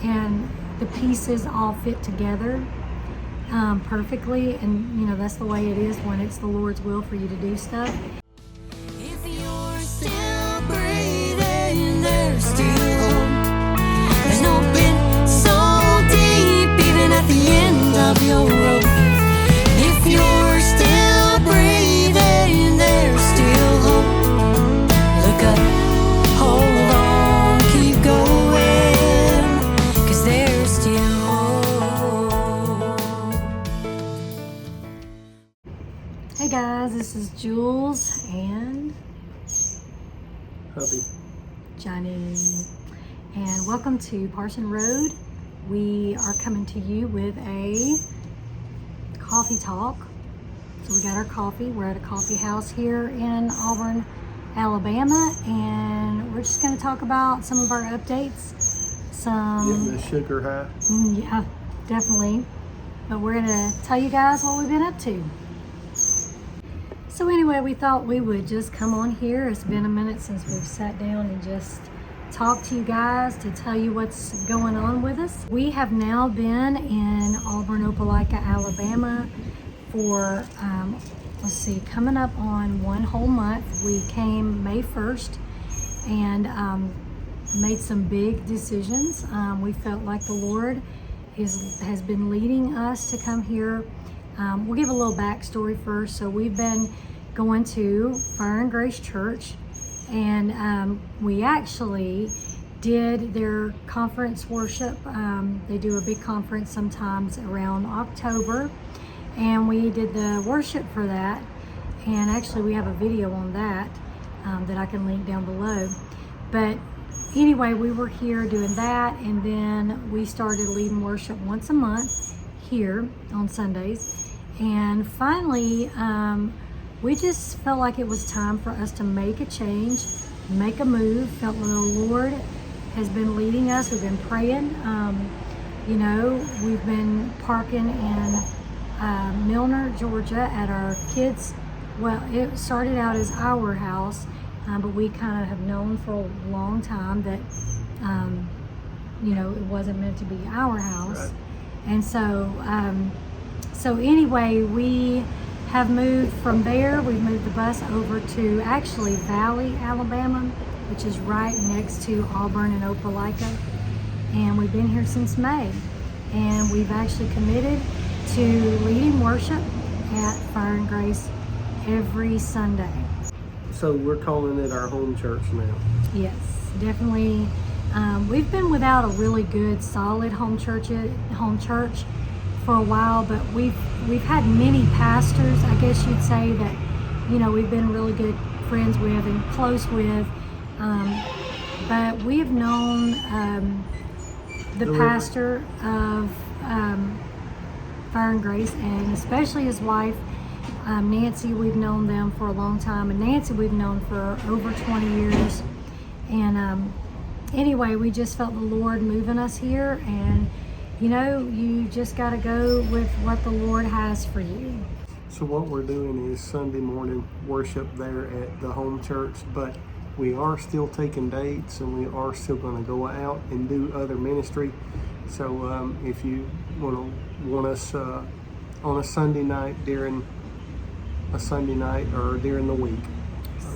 and the pieces all fit together perfectly. And you know, that's the way it is when it's the Lord's will for you to do stuff. If you're still breathing, there's still hope. There's no pit so deep, even at the end of your rope. If you're still breathing, there's still hope. Look up, hold on, keep going, 'cause there's still hope. Hey guys, this is Jules and Hubby. Johnny, and welcome to Parson Road. We are coming to you with a coffee talk. So we got our coffee. We're at a coffee house here in Auburn, Alabama, and we're just going to talk about some of our updates. Getting the sugar high. Yeah, definitely. But we're going to tell you guys what we've been up to. So anyway, we thought we would just come on here. It's been a minute since we've sat down and just talked to you guys to tell you what's going on with us. We have now been in Auburn, Opelika, Alabama for, let's see, coming up on one whole month. We came May 1st and made some big decisions. We felt like the Lord has been leading us to come here. We'll give a little backstory first. So we've been going to Fire and Grace Church, and we actually did their conference worship. They do a big conference sometimes around October, and we did the worship for that. And actually we have a video on that that I can link down below. But anyway, we were here doing that, and then we started leading worship once a month here on Sundays. And finally, we just felt like it was time for us to make a change, make a move. Felt like the Lord has been leading us. We've been praying. You know, we've been parking in Milner, Georgia at our kids', well, it started out as our house, but we kind of have known for a long time that, you know, it wasn't meant to be our house. Right. And so anyway, we have moved from there. We've moved the bus over to actually Valley, Alabama, which is right next to Auburn and Opelika. And we've been here since May. And we've actually committed to leading worship at Fire and Grace every Sunday. So we're calling it our home church now. Yes, definitely. We've been without a really good, solid home church for a while, but we've had many pastors, I guess you'd say, that, you know, we've been really good friends with and close with, but we have known the pastor of Fire and Grace, and especially his wife, Nancy. We've known them for a long time, and Nancy we've known for over 20 years. And anyway, we just felt the Lord moving us here, and you know, you just got to go with what the Lord has for you. So what we're doing is Sunday morning worship there at the home church, but we are still taking dates, and we are still going to go out and do other ministry. So if you want us on a Sunday night during a Sunday night or during the week,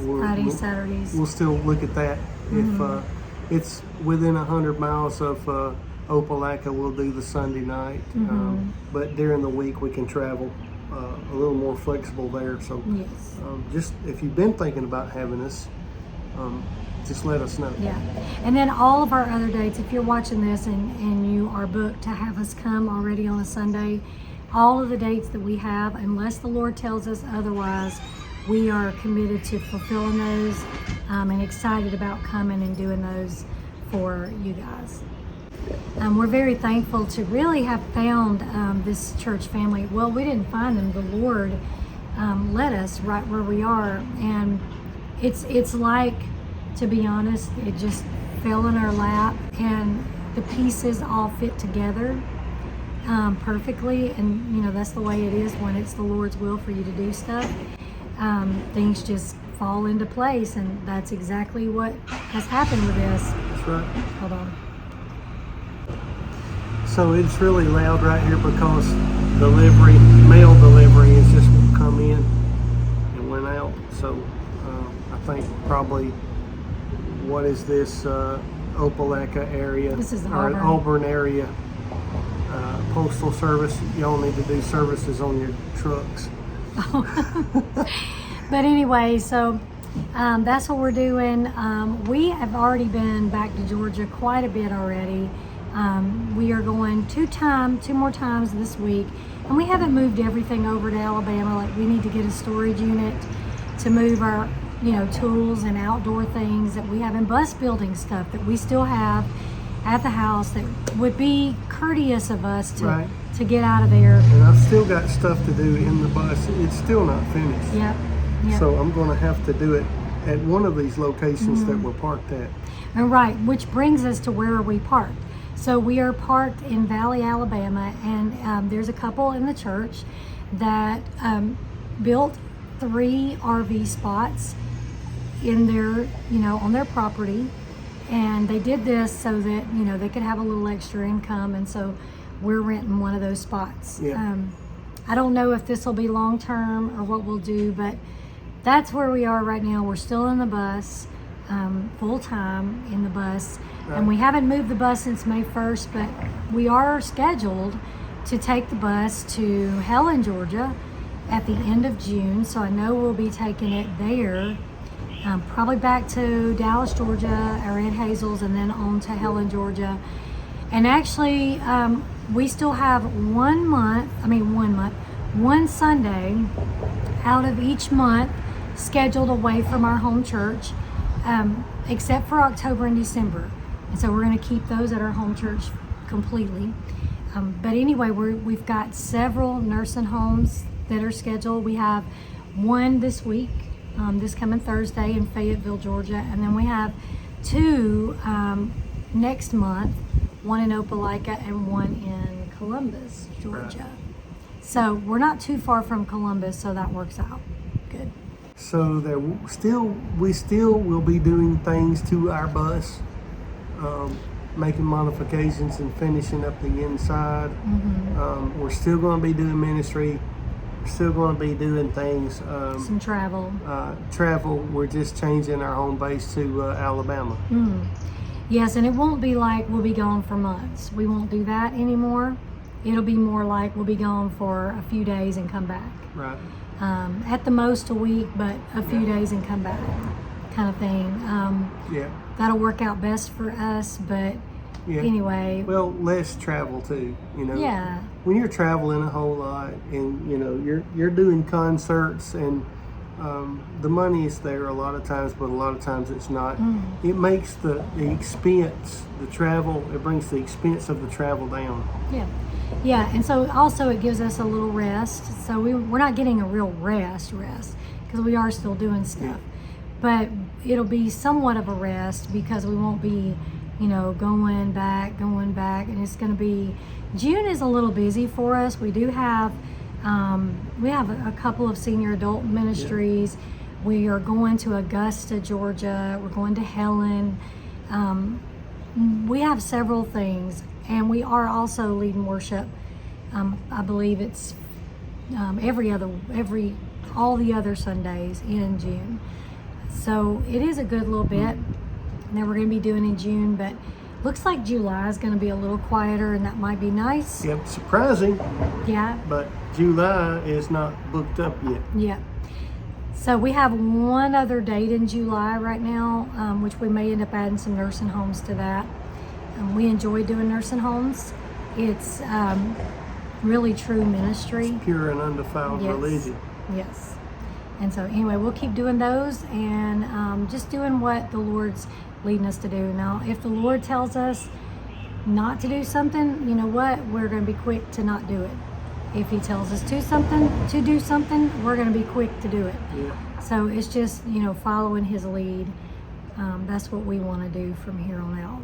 Fridays, Saturdays, we'll still look at that. Mm-hmm. If it's within 100 miles of Opelika, we'll do the Sunday night. Mm-hmm. But during the week we can travel a little more flexible there. So yes. Just if you've been thinking about having us, just let us know. Yeah. And then all of our other dates, if you're watching this and you are booked to have us come already on a Sunday, all of the dates that we have, unless the Lord tells us otherwise, we are committed to fulfilling those, and excited about coming and doing those for you guys. We're very thankful to really have found this church family. Well, we didn't find them. The Lord led us right where we are. And it's like, to be honest, it just fell in our lap, and the pieces all fit together perfectly. And, you know, that's the way it is when it's the Lord's will for you to do stuff. Things just fall into place, and that's exactly what has happened with this. That's right. Hold on. So it's really loud right here because mail delivery has just come in and went out. So I think probably, what is this, Opelika area? This is or Auburn area postal service. Y'all need to do services on your trucks. But anyway, so that's what we're doing. We have already been back to Georgia quite a bit already. We are going two more times this week, and we haven't moved everything over to Alabama. Like, we need to get a storage unit to move our, tools and outdoor things that we have, and bus building stuff that we still have at the house that would be courteous of us to get out of there. And I've still got stuff to do in the bus. It's still not finished. Yep. So I'm going to have to do it at one of these locations that we're parked at. And right, which brings us to where we parked. So we are parked in Valley, Alabama, and there's a couple in the church that built 3 RV spots in their, on their property. And they did this so that, they could have a little extra income. And so we're renting one of those spots. Yeah. I don't know if this will be long-term or what we'll do, but that's where we are right now. We're still in the bus, full-time in the bus. And we haven't moved the bus since May 1st, but we are scheduled to take the bus to Helen, Georgia at the end of June. So I know we'll be taking it there, probably back to Dallas, Georgia, or Ed Hazel's, and then on to Helen, Georgia. And actually, we still have 1 Sunday out of each month scheduled away from our home church, except for October and December. And so we're going to keep those at our home church completely. But anyway, we've got several nursing homes that are scheduled. We have one this week, this coming Thursday in Fayetteville, Georgia. And then we have 2 next month, one in Opelika and one in Columbus, Georgia. So we're not too far from Columbus, so that works out good. So we still will be doing things to our bus, making modifications and finishing up the inside. We're still going to be doing ministry. We're still going to be doing things. Some travel. We're just changing our home base to Alabama. Yes, and it won't be like we'll be gone for months. We won't do that anymore. It'll be more like we'll be gone for a few days and come back. Right. At the most a week, but a few days and come back, kind of thing. That'll work out best for us, but anyway. Well, less travel too, Yeah. When you're traveling a whole lot and, you're doing concerts and the money is there a lot of times, but a lot of times it's not. It makes the expense, it brings the expense of the travel down. Yeah, and so also it gives us a little rest. So we're not getting a real rest because we are still doing stuff. But it'll be somewhat of a rest because we won't be, going back. And it's going to be, June is a little busy for us. We do have, we have a couple of senior adult ministries. We are going to Augusta, Georgia. We're going to Helen. We have several things. And we are also leading worship. I believe it's all the other Sundays in June. So it is a good little bit that we're going to be doing in June, but looks like July is going to be a little quieter, and that might be nice. Yep, surprising. Yeah. But July is not booked up yet. Yeah. So we have one other date in July right now, which we may end up adding some nursing homes to that. We enjoy doing nursing homes. It's really true ministry. It's pure and undefiled religion. Yes. And so anyway, we'll keep doing those and just doing what the Lord's leading us to do. Now, if the Lord tells us not to do something, you know what? We're going to be quick to not do it. If He tells us to do something, we're going to be quick to do it. Yeah. So it's just, following His lead. That's what we want to do from here on out.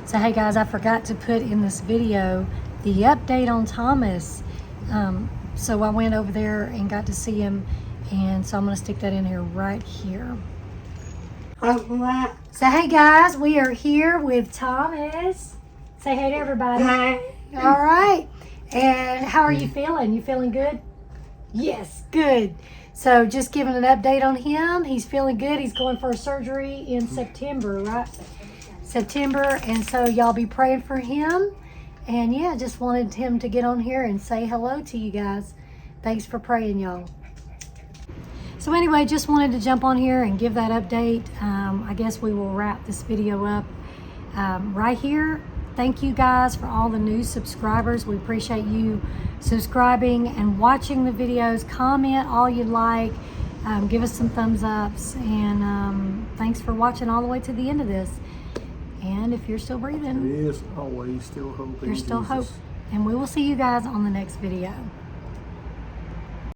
So hey guys, I forgot to put in this video the update on Thomas. So I went over there and got to see him, and so I'm going to stick that in here right here. So hey guys, we are here with Thomas. Say hey to everybody. All right. And how are you feeling? You feeling good? Yes, good. So just giving an update on him. He's feeling good. He's going for a surgery in September, right? September. And so y'all be praying for him. And yeah, just wanted him to get on here and say hello to you guys. Thanks for praying, y'all. So anyway, just wanted to jump on here and give that update. I guess we will wrap this video up right here. Thank you guys for all the new subscribers. We appreciate you subscribing and watching the videos. Comment all you'd like. Give us some thumbs ups. And thanks for watching all the way to the end of this. And if you're still breathing, There is always still hope in there's still Jesus. hope. And we will see you guys on the next video.